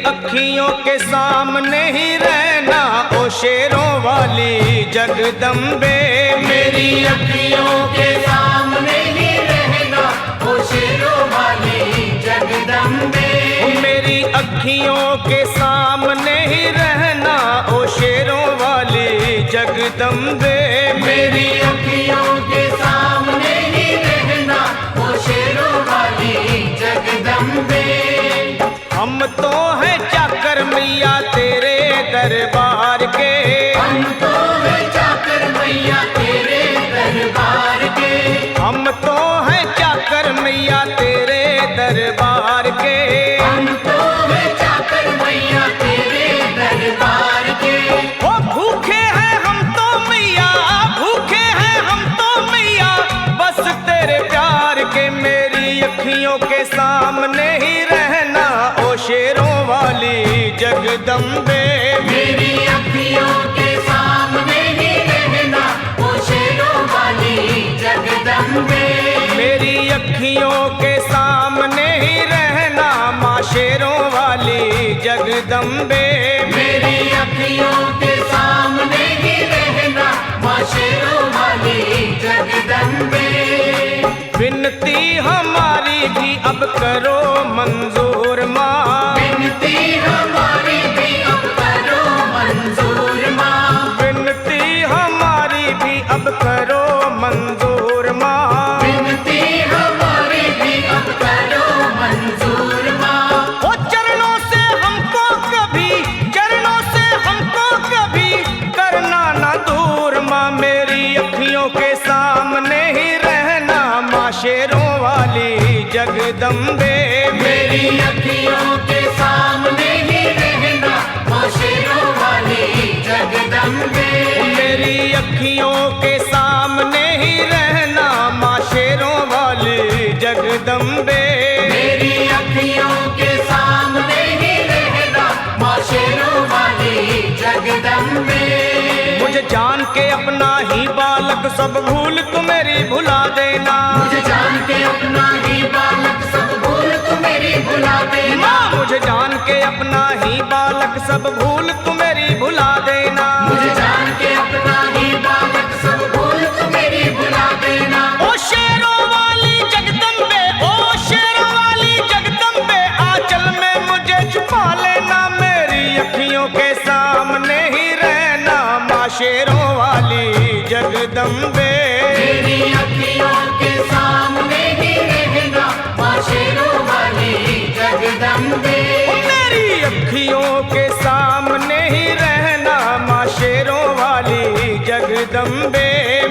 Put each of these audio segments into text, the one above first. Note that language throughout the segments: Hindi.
अखियों के सामने ही रहना ओ शेरों वाली जगदम्बे। मेरी अखियों के सामने ही रहना ओ शेरों वाली जगदम्बे। मेरी अखियों के सामने ही रहना ओ शेरों वाली जगदम्बे। मेरी अखियों के सामने ही रहना ओ शेरों वाली जगदम्बे। हम तो हैं चाकर मैया तेरे दरबार के। हम तो हैं चाकर मैया तेरे दरबार के। हम तो हैं चाकर मैया तेरे दरबार के। हम तो हैं चाकर मैया तेरे दरबार के। ओ भूखे हैं हम तो मैया, भूखे हैं हम तो मैया बस तेरे प्यार के। मेरी अखियों के सामने ही रहना ओ शेरों वाली जगदम्बे। मेरी अखियों के सामने ही रहना ओ शेरों वाली जगदम्बे। मेरी अखियों के सामने ही रहना माँ शेरों वाली जगदम्बे। मेरी अखियों के सामने ही रहना माँ शेरों वाली जगदम्बे। विनती हमारी भी अब करो मंजूर माँ। विनती हमारी भी अब करो मंजूर माँ। विनती हमारी भी अब करो मंजूर माँ। विनती हमारी भी अब करो मंजूर माँ। ओ चरणों से हमको कभी, चरणों से हमको कभी करना ना दूर माँ। मेरी अखियों के सामने ही रहना माँ शेरों वाली जगदम्बे। मेरी अखियों के सामने ही रहना माँ शेरों वाली जगदम्बे। मेरी अखियों के सामने ही रहना माँ शेरों वाली जगदम्बे। मेरी अखियों के सामने ही रहना माँ शेरों वाली जगदम्बे। मुझे जान के अपना ही बालक सब भूल तू मेरी भुला देना। मुझे जान के अपना ही बालक सब भूल तू मेरी भुला देना। माँ मुझे जान के अपना ही बालक सब भूल तू मेरी भुला देना। मुझे जान के अपना ही बालक सब भूल तू मेरी भुला देना। ओ शेरों वाली जगदम्बे, ओ शेरों वाली जगदम्बे आंचल में मुझे छुपा लेना। मेरी अखियों के सामने ही रहना माँ शेरों वाली जगदम्बे। मेरी अखियों के सामने ही रहना माँ शेरों वाली जगदम्बे। मेरी अखियों के सामने ही रहना माँ शेरों वाली जगदम्बे।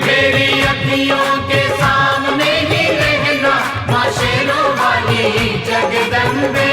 मेरी अखियों के सामने ही रहना माँ शेरों वाली जगदम्बे।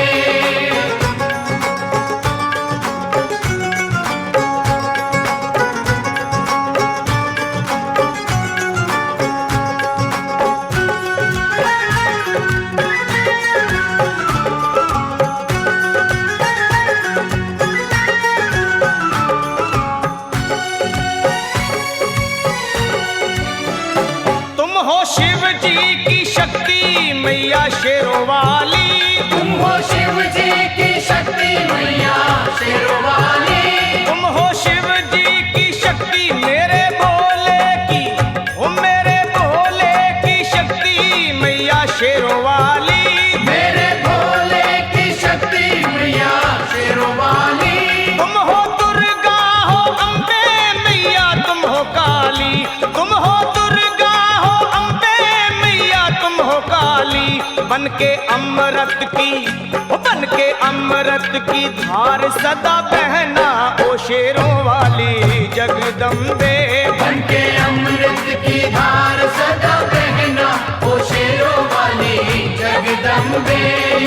शिव जी की शक्ति मैया शेरों वाली। तुम हो शिव जी की शक्ति मैया शेरों वाली। तुम हो शिव जी की शक्ति मेरे भोले की, ओ मेरे भोले की शक्ति मैया शेरों वाली। मेरे भोले की शक्ति मैया शेरों वाली। तुम हो दुर्गा हो अम्बे मैया तुम हो काली। तुम हो दुर्गा हो अम्बे मैया तुम हो काली। बन के अमृत की, बन के अमृत की धार सदा बहना ओ शेरों वाली जगदम्बे। बन के अमृत की धार सदा बहना ओ शेरों वाली जगदम्बे।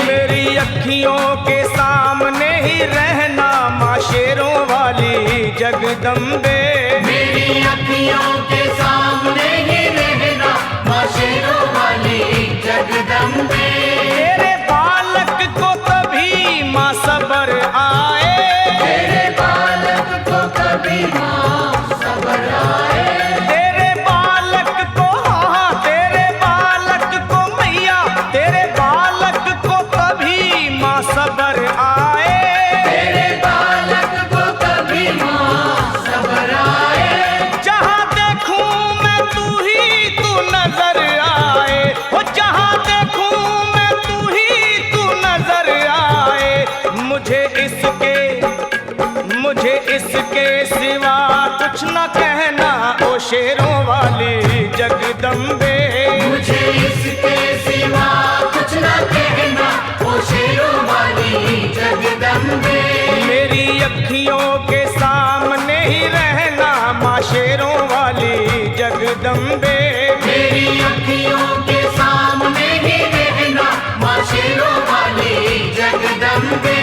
मेरी अखियों के सामने ही रहना माँ शेरों वाली जगदम्बे। मेरी अखियों के सामने ही रहना माँ शेरों वाली जगदम्बे। तेरे बालक को कभी माँ सबर आए। तेरे बालक को कभी माँ सबर आए। तेरे बालक को, हाँ तेरे बालक को मैया, तेरे बालक को कभी माँ सबर आए। शेरों वाली जगदम्बे। मुझे इसके सिवा कुछ न कहना, ओ शेरों वाली जगदम्बे। मेरी अखियों के सामने ही रहना माँ शेरों वाली जगदम्बे। मेरी अखियों के सामने ही रहना, माँ शेरों वाली जगदम्बे।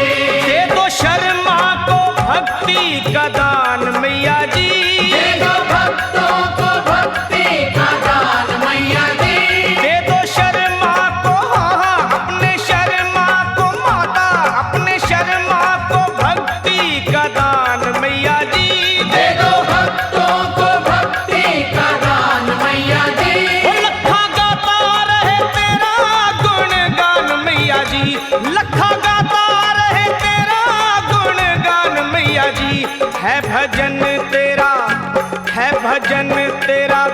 दे दो शर्मा को भक्ति का दान मैया जी, दे दो भक्तों को भक्ति का दान मैया जी। दे दो शर्मा को, हाँ अपने शर्मा को माता, अपने शर्मा को भक्ति का दान मैया जी। दे दो भक्तों को भक्ति का दान मैया जी। वो लखा गाता रहे तेरा गुणगान मैया जी, लखा गाता रहे तेरा गुणगान मैया जी। है भजन तेरा, है भजन तेरा।